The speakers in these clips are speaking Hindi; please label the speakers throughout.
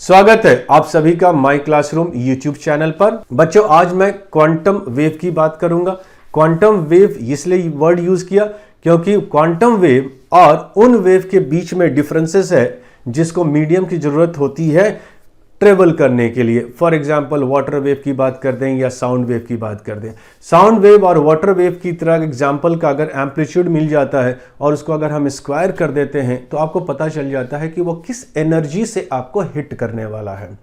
Speaker 1: स्वागत है आप सभी का माई क्लासरूम यूट्यूब चैनल पर। बच्चों, आज मैं क्वांटम वेव की बात करूंगा। क्वांटम वेव इसलिए वर्ड यूज किया क्योंकि क्वांटम वेव और उन वेव के बीच में डिफरेंसेस है जिसको मीडियम की जरूरत होती है ट्रेवल करने के लिए। फॉर एग्जाम्पल वाटर वेव की बात कर दें या साउंड वेव की बात कर दें। साउंड वेव और वाटर वेव की तरह एग्जाम्पल का अगर एम्पलीट्यूड मिल जाता है और उसको अगर हम स्क्वायर कर देते हैं तो आपको पता चल जाता है कि वो किस एनर्जी से आपको हिट करने वाला है।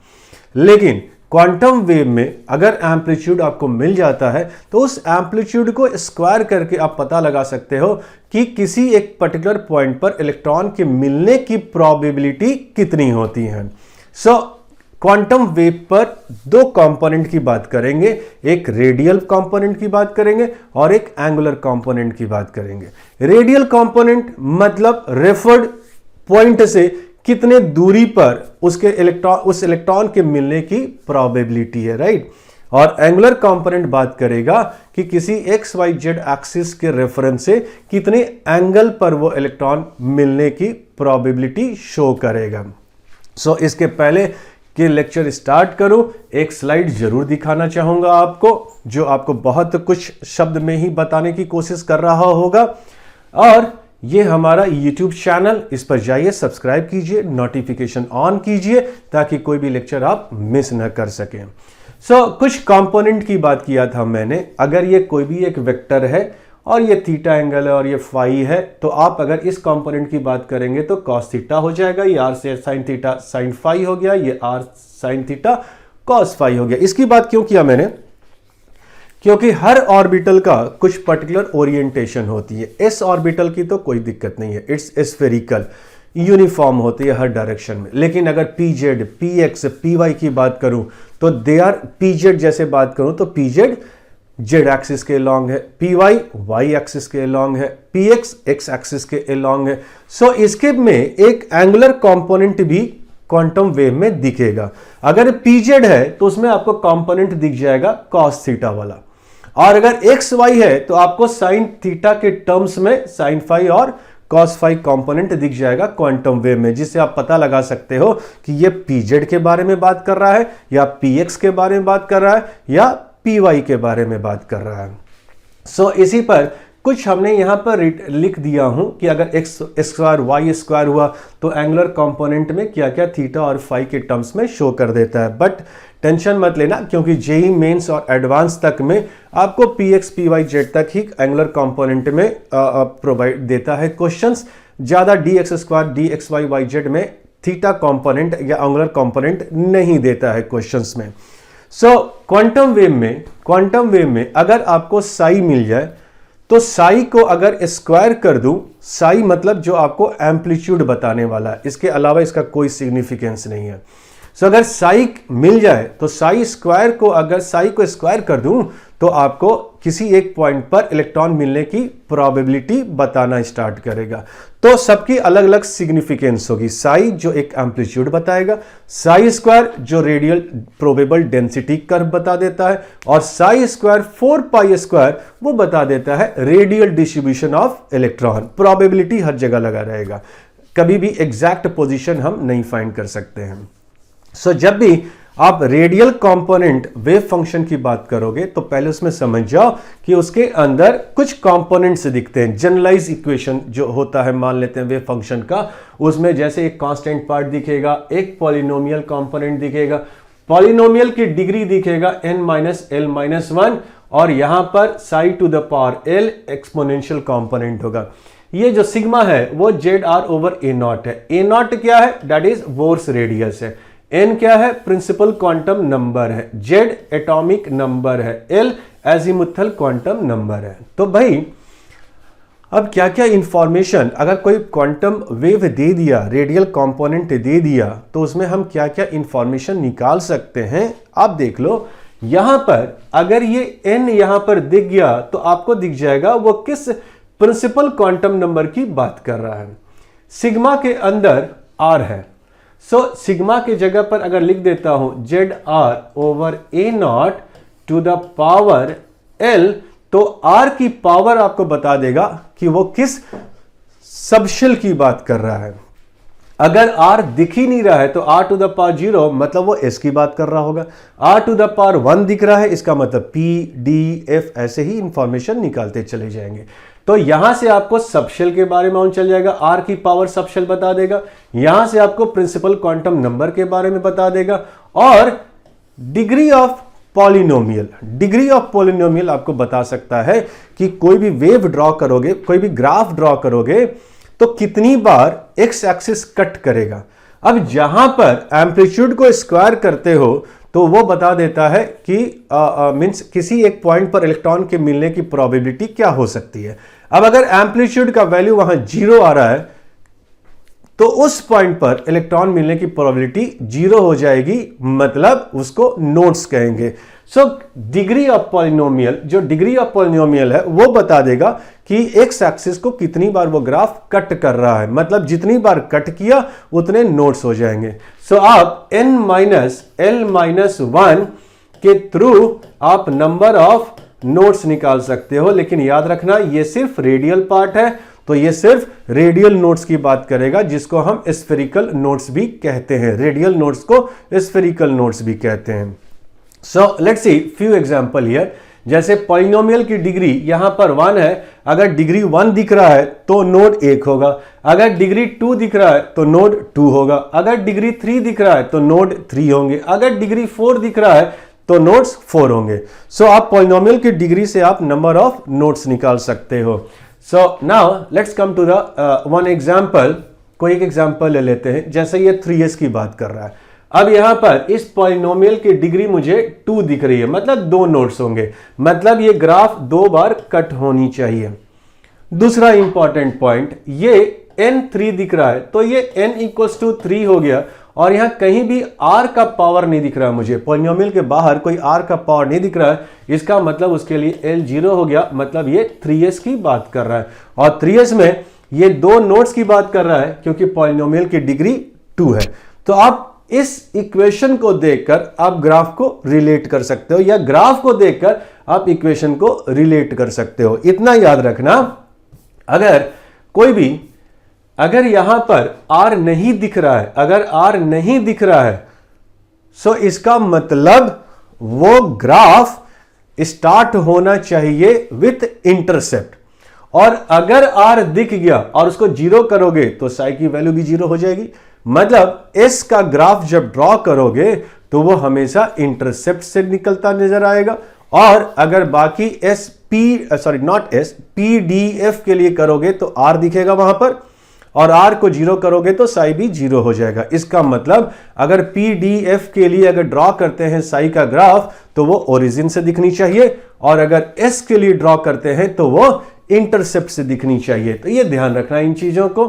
Speaker 1: लेकिन क्वांटम वेव में अगर एम्पलीट्यूड आपको मिल जाता है तो उस एम्पलीट्यूड को स्क्वायर करके आप पता लगा सकते हो कि किसी एक पर्टिकुलर पॉइंट पर इलेक्ट्रॉन के मिलने की प्रोबेबिलिटी कितनी होती है। क्वांटम वेव पर दो कंपोनेंट की बात करेंगे, एक रेडियल कंपोनेंट की बात करेंगे और एक एंगुलर कंपोनेंट की बात करेंगे। रेडियल कंपोनेंट मतलब रेफर्ड पॉइंट से कितने दूरी पर उस इलेक्ट्रॉन के मिलने की प्रोबेबिलिटी है, राइट। और एंगुलर कंपोनेंट बात करेगा कि किसी एक्स वाई जेड एक्सिस के रेफरेंस से कितने एंगल पर वो इलेक्ट्रॉन मिलने की प्रोबेबिलिटी शो करेगा। इसके पहले कि लेक्चर स्टार्ट करूं, एक स्लाइड जरूर दिखाना चाहूंगा आपको, जो आपको बहुत कुछ शब्द में ही बताने की कोशिश कर रहा होगा। और ये हमारा YouTube चैनल, इस पर जाइए, सब्सक्राइब कीजिए, नोटिफिकेशन ऑन कीजिए ताकि कोई भी लेक्चर आप मिस न कर सकें। कुछ कंपोनेंट की बात किया था मैंने। अगर ये कोई भी एक वेक्टर है और ये थीटा एंगल है और ये फाई है, तो आप अगर इस कंपोनेंट की बात करेंगे तो कॉस थीटा हो जाएगा, ये आर से साइन थीटा साइन फाई हो गया, ये R sine theta cos phi हो गया। इसकी बात क्यों किया मैंने? क्योंकि हर ऑर्बिटल का कुछ पर्टिकुलर ओरिएंटेशन होती है। एस ऑर्बिटल की तो कोई दिक्कत नहीं है, इट्स स्फेरिकल, यूनिफॉर्म होती है हर डायरेक्शन में। लेकिन अगर P Z, P X, P Y की बात करूं तो दे आर, पी जेड जैसे बात करूं तो पी जेड जेड एक्सिस के अलोंग है, पी वाई वाई एक्सिस के अलोंग है, पी एक्स एक्स एक्सिस के अलोंग है। इसके में एक एंगुलर कंपोनेंट भी क्वांटम वेव में दिखेगा। अगर पी जेड है तो उसमें आपको कंपोनेंट दिख जाएगा कॉस थीटा वाला, और अगर एक्स वाई है तो आपको साइन थीटा के टर्म्स में साइन फाई और कॉस फाई कंपोनेंट दिख जाएगा क्वांटम वेव में, जिससे आप पता लगा सकते हो कि ये पी जेड के बारे में बात कर रहा है या पी एक्स के बारे में बात कर रहा है या पी वाई के बारे में बात कर रहा है। इसी पर कुछ हमने यहां पर लिख दिया हूं कि अगर एक्स स्क्वायर वाई स्क्वायर हुआ तो एंगुलर कंपोनेंट में क्या क्या थीटा और फाई के टर्म्स में शो कर देता है। बट टेंशन मत लेना, क्योंकि जेई मेंस और एडवांस तक में आपको P X P Y Z तक ही एंगुलर कंपोनेंट में प्रोवाइड देता है क्वेश्चंस। ज्यादा D X square D X Y Y Z में थीटा कंपोनेंट या एंगुलर कंपोनेंट नहीं देता है क्वेश्चंस में। क्वांटम वेव में अगर आपको साई मिल जाए तो साई को अगर स्क्वायर कर दूं, साई मतलब जो आपको एम्पलीट्यूड बताने वाला है, इसके अलावा इसका कोई सिग्निफिकेंस नहीं है। अगर साई मिल जाए तो साई स्क्वायर को, अगर साई को स्क्वायर कर दूं तो आपको किसी एक पॉइंट पर इलेक्ट्रॉन मिलने की प्रोबेबिलिटी बताना स्टार्ट करेगा। तो सबकी अलग अलग सिग्निफिकेंस होगी। साई जो एक एम्पलीट्यूड बताएगा, साई स्क्वायर जो रेडियल प्रोबेबल डेंसिटी कर्व बता देता है, और साई स्क्वायर 4 पाई स्क्वायर वो बता देता है radial distribution of electron. Probability हर जगह लगा रहेगा, कभी भी एग्जैक्ट पोजीशन हम नहीं फाइंड कर सकते हैं। जब भी आप रेडियल कंपोनेंट वेव फंक्शन की बात करोगे तो पहले उसमें समझ जाओ कि उसके अंदर कुछ कंपोनेंट्स दिखते हैं। जनरलाइज इक्वेशन जो होता है, मान लेते हैं वेव फंक्शन का, उसमें जैसे एक कांस्टेंट पार्ट दिखेगा, एक पॉलिनोमियल कंपोनेंट दिखेगा, पॉलिनोमियल की डिग्री दिखेगा n-l-1, और यहां पर Sai to the power l exponential component होगा। ये जो सिग्मा है वो ZR/A0 है। A0 क्या है? दैट इज बोर्स रेडियस है। n क्या है? प्रिंसिपल क्वांटम नंबर है। z एटॉमिक नंबर है। l एजीमुथल क्वांटम नंबर है। तो भाई अब क्या क्या इंफॉर्मेशन, अगर कोई क्वांटम वेव दे दिया, रेडियल कंपोनेंट दे दिया, तो उसमें हम क्या क्या इंफॉर्मेशन निकाल सकते हैं आप देख लो। यहां पर अगर ये n यहां पर दिख गया तो आपको दिख जाएगा वो किस प्रिंसिपल क्वांटम नंबर की बात कर रहा है। सिग्मा के अंदर r है, सिग्मा की जगह पर अगर लिख देता हूं ZR/A0 to the power l, तो r की पावर आपको बता देगा कि वो किस सबशेल की बात कर रहा है। अगर r दिख ही नहीं रहा है तो r टू द पावर 0 मतलब वो s की बात कर रहा होगा, r टू द पावर 1 दिख रहा है इसका मतलब p d f ऐसे ही इंफॉर्मेशन निकालते चले जाएंगे। तो यहां से आपको सबशेल के बारे में मालूम चल जाएगा, r की पावर सबशेल बता देगा, यहां से आपको प्रिंसिपल क्वांटम नंबर के बारे में बता देगा, और degree of polynomial, degree of polynomial आपको बता सकता है कि कोई भी वेव ड्रॉ करोगे, कोई भी ग्राफ ड्रॉ करोगे तो कितनी बार एक्स एक्सिस कट करेगा। अब जहां पर एम्पलीट्यूड को स्क्वायर करते हो तो वो बता देता है कि मींस किसी एक पॉइंट पर इलेक्ट्रॉन के मिलने की प्रोबेबिलिटी क्या हो सकती है। अब अगर एम्पलीट्यूड का वैल्यू वहां 0 आ रहा है तो उस पॉइंट पर इलेक्ट्रॉन मिलने की प्रोबेबिलिटी 0 हो जाएगी, मतलब उसको नोड्स कहेंगे। सो डिग्री ऑफ पॉलिनोमियल, जो डिग्री ऑफ पॉलिनोमियल है वो बता देगा कि एक्स एक्सिस को कितनी बार वो ग्राफ कट कर रहा है, मतलब जितनी बार कट किया उतने नोड्स हो जाएंगे। सो आप n माइनस l माइनस 1 के थ्रू आप नंबर ऑफ नोड्स निकाल सकते हो, लेकिन याद रखना ये सिर्फ रेडियल पार्ट है, तो ये सिर्फ रेडियल नोड्स की बात करेगा, जिसको हम स्फेरिकल नोड्स भी कहते हैं। रेडियल नोड्स को स्फेरिकल नोड्स भी कहते हैं। So let's see few example here. जैसे पॉलिनोमियल की डिग्री यहां पर 1 है, अगर डिग्री 1 दिख रहा है तो नोड 1 होगा, अगर डिग्री 2 दिख रहा है तो नोड 2 होगा, अगर डिग्री 3 दिख रहा है तो नोड 3 होंगे, अगर डिग्री 4 दिख रहा है तो नोड्स 4 होंगे। सो आप पॉलिनोमियल की डिग्री से आप नंबर ऑफ नोड्स निकाल सकते हो। So now let's come to the one example. कोई एक एग्जांपल ले लेते हैं, जैसे ये 3s की बात कर रहा है। अब यहां पर इस पॉलिनोमियल की डिग्री मुझे 2 दिख रही है, मतलब 2 नोड्स होंगे, मतलब ये ग्राफ 2 बार कट होनी चाहिए। दूसरा इंपॉर्टेंट पॉइंट, ये n3 दिख रहा है तो ये n इक्वल्स टू 3 हो गया, और यहां कहीं भी r का पावर नहीं दिख रहा है, मुझे पॉलिनोमियल के बाहर कोई r का पावर नहीं दिख रहा है, इसका मतलब उसके लिए l 0 हो गया, मतलब ये 3s की बात कर रहा है। और 3s में ये 2 नोड्स की बात कर रहा है क्योंकि पॉलिनोमियल की डिग्री 2 है। तो आप इस इक्वेशन को देखकर आप ग्राफ को रिलेट कर सकते हो, या ग्राफ को देखकर आप इक्वेशन को रिलेट कर सकते हो। इतना याद रखना, अगर कोई भी, अगर यहां पर r नहीं दिख रहा है, अगर r नहीं दिख रहा है सो इसका मतलब वो ग्राफ स्टार्ट होना चाहिए विथ इंटरसेप्ट, और अगर r दिख गया और उसको 0 करोगे तो साई की वैल्यू भी 0 हो जाएगी, मतलब s का ग्राफ जब ड्रॉ करोगे तो वो हमेशा इंटरसेप्ट से निकलता नजर आएगा। और अगर बाकी PDF के लिए करोगे तो r दिखेगा वहां पर, और r को 0 करोगे तो साई भी 0 हो जाएगा। इसका मतलब अगर PDF के लिए अगर ड्रॉ करते हैं साई का ग्राफ तो वो ओरिजिन से दिखनी चाहिए, और अगर s के लिए ड्रॉ करते हैं तो वो इंटरसेप्ट से दिखनी चाहिए। तो ये ध्यान रखना इन चीजों को।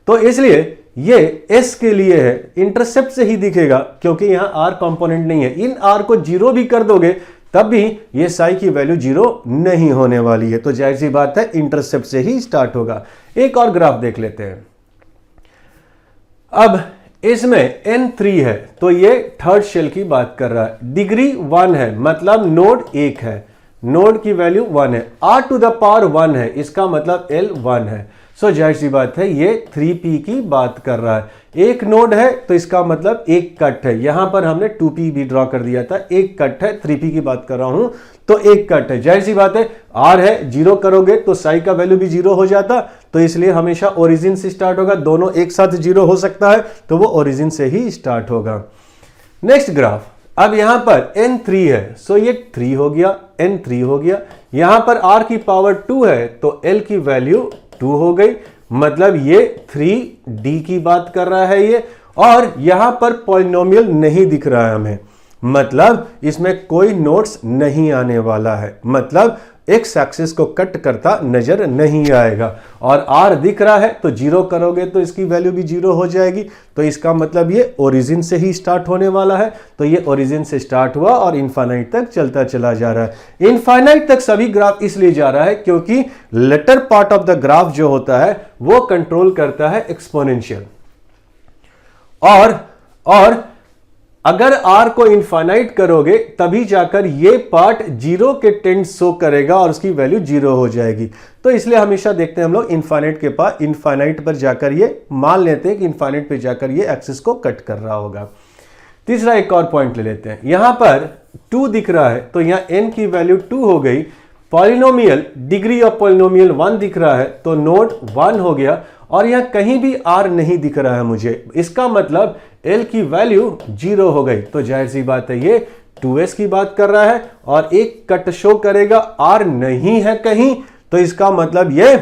Speaker 1: तो इसलिए ये s के लिए है, इंटरसेप्ट से ही दिखेगा क्योंकि यहां r कंपोनेंट नहीं है। इन r को 0 भी कर दोगे तब भी ये साई की वैल्यू 0 नहीं होने वाली है, तो जाहिर सी बात है इंटरसेप्ट से ही स्टार्ट होगा। एक और ग्राफ देख लेते हैं। अब इसमें n3 है तो ये थर्ड शेल की बात कर रहा है, डिग्री 1 है मतलब नोड 1 है, नोड की वैल्यू 1 है, r टू द पावर 1 है, इसका मतलब l 1 है। सो जाहिर सी बात है ये 3p की बात कर रहा है। एक नोड है तो इसका मतलब एक कट है, यहां पर हमने 2p भी ड्रॉ कर दिया था, एक कट है, 3p की बात कर रहा हूं तो एक कट है। जाहिर सी बात है r है, 0 करोगे तो साई का वैल्यू भी 0 हो जाता, तो इसलिए हमेशा ओरिजिन से स्टार्ट होगा, दोनों एक साथ 0 हो सकता है तो वो ओरिजिन से ही स्टार्ट होगा। नेक्स्ट ग्राफ, अब यहां पर n3 है सो ये 3 हो गया, n3 हो गया, यहां पर r की पावर 2 है तो l की वैल्यू 2 हो गई, मतलब ये 3d की बात कर रहा है ये। और यहां पर पॉलिनोमियल नहीं दिख रहा है हमें, मतलब इसमें कोई नोड्स नहीं आने वाला है, मतलब एक्स एक्सिस को कट करता नजर नहीं आएगा। और r दिख रहा है तो 0 करोगे तो इसकी वैल्यू भी 0 हो जाएगी, तो इसका मतलब ये ओरिजिन से ही स्टार्ट होने वाला है। तो ये ओरिजिन से स्टार्ट हुआ और इनफाइनाइट तक चलता चला जा रहा है। इनफाइनाइट तक सभी ग्राफ इसलिए जा रहा है क्योंकि later part of the graph जो होता है वो कंट्रोल करता है एक्सपोनेंशियल, और अगर r को इनफाइनाइट करोगे तभी जाकर ये पार्ट 0 के टेंड शो करेगा और उसकी वैल्यू 0 हो जाएगी। तो इसलिए हमेशा देखते हैं हम लोग इनफाइनाइट के पास, इनफाइनाइट पर जाकर ये मान लेते हैं कि इनफाइनाइट पे जाकर ये एक्सिस को कट कर रहा होगा। तीसरा एक और पॉइंट ले लेते हैं। यहां पर 2 दिख रहा है तो यहां n की वैल्यू 2 हो गई। पॉलिनोमियल, डिग्री ऑफ पॉलिनोमियल 1 दिख रहा है तो नोड 1 हो गया और यहां कहीं भी r नहीं दिख रहा है मुझे, इसका मतलब l की वैल्यू 0 हो गई। तो जाहिर सी बात है ये 2s की बात कर रहा है और एक कट शो करेगा, r नहीं है कहीं, तो इसका मतलब ये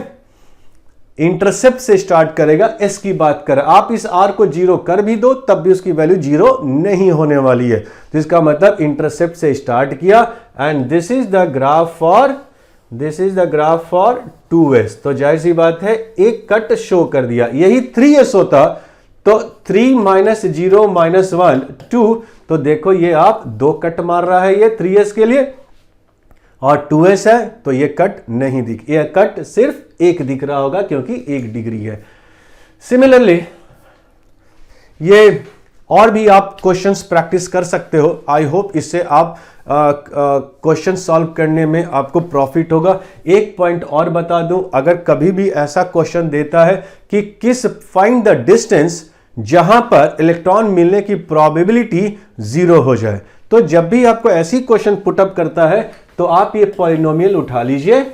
Speaker 1: इंटरसेप्ट से स्टार्ट करेगा, s की बात कर। आप इस r को 0 कर भी दो तब भी उसकी वैल्यू 0 नहीं होने वाली है। तो इसका मतलब इंटरसेप्ट से स्टार्ट किया and this is the graph for 2s। तो जाहिर सी बात है एक कट शो कर दिया। यही 3s होता तो 3 - 0 - 1 2, तो देखो ये आप 2 कट मार रहा है ये 3s के लिए और 2s है तो ये कट नहीं दिख, ये कट सिर्फ एक दिख रहा होगा क्योंकि 1 डिग्री है। सिमिलरली ये और भी आप क्वेश्चंस प्रैक्टिस कर सकते हो। आई होप इससे आप क्वेश्चन सॉल्व करने में आपको प्रॉफिट होगा। एक पॉइंट और बता दूं, अगर कभी भी ऐसा क्वेश्चन देता है कि फाइंड द डिस्टेंस जहां पर इलेक्ट्रॉन मिलने की प्रोबेबिलिटी 0 हो जाए, तो जब भी आपको ऐसी क्वेश्चन पुटअप करता है तो आप ये पॉलिनोमियल उठा लीजिए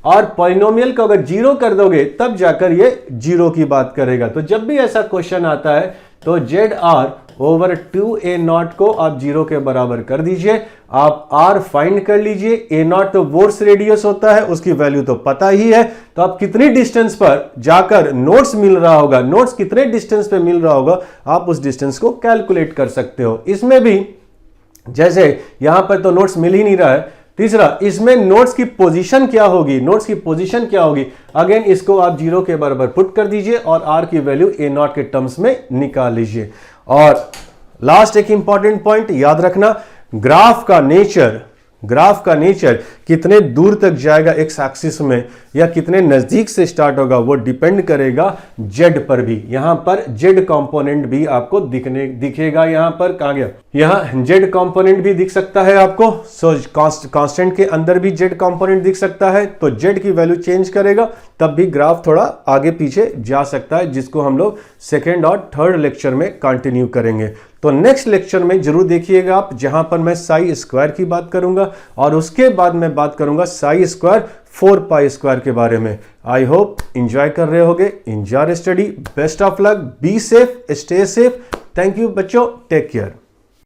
Speaker 1: और पॉलिनोमियल को अगर 0 कर दोगे तब जाकर ये 0 की बात करेगा। तो जब भी ऐसा क्वेश्चन आता है तो ZR ओवर 2a0 को आप 0 के बराबर कर दीजिए। आप R फाइंड कर लीजिए, a0 तो बोर्स रेडियस होता है, उसकी वैल्यू तो पता ही है। तो आप कितनी डिस्टेंस पर जाकर नोट्स मिल रहा होगा, नोट्स कितने डिस्टेंस पे मिल रहा होगा, आप उस डिस्टेंस को कैलकुलेट कर सकते हो। इसमें भी जैसे यहां पर तो नोट्स मिल ही नहीं रहा है। तीसरा, इसमें नोट्स की पोजीशन क्या होगी, नोट्स की पोजीशन क्या होगी, अगेन इसको आप 0 के बराबर पुट कर दीजिए और r की वैल्यू a0 के टर्म्स में निकाल लीजिए। और लास्ट एक इंपॉर्टेंट पॉइंट याद रखना, ग्राफ का नेचर कितने दूर तक जाएगा एक्स एक्सिस में या कितने नजदीक से स्टार्ट होगा वो डिपेंड करेगा z पर भी। यहां पर z कंपोनेंट भी आपको दिखेगा। यहां पर कहां गया, यहां z कंपोनेंट भी दिख सकता है आपको। सो कांस्टेंट के अंदर भी z कंपोनेंट दिख सकता है, तो z की वैल्यू चेंज करेगा तब भी ग्राफ थोड़ा आगे पीछे जा सकता है, जिसको हम लोग सेकेंड और थर्ड लेक्चर में कंटिन्यू करेंगे। तो नेक्स्ट लेक्चर में जरूर देखिएगा आप, जहां पर मैं साई स्क्वायर की बात करूंगा और उसके बाद मैं बात करूंगा साई स्क्वायर 4 स्क्वायर के बारे में। आई होप एंजॉय कर रहे होगे। Enjoy study, best of luck, be safe, stay safe. Thank you बच्चों, टेक केयर।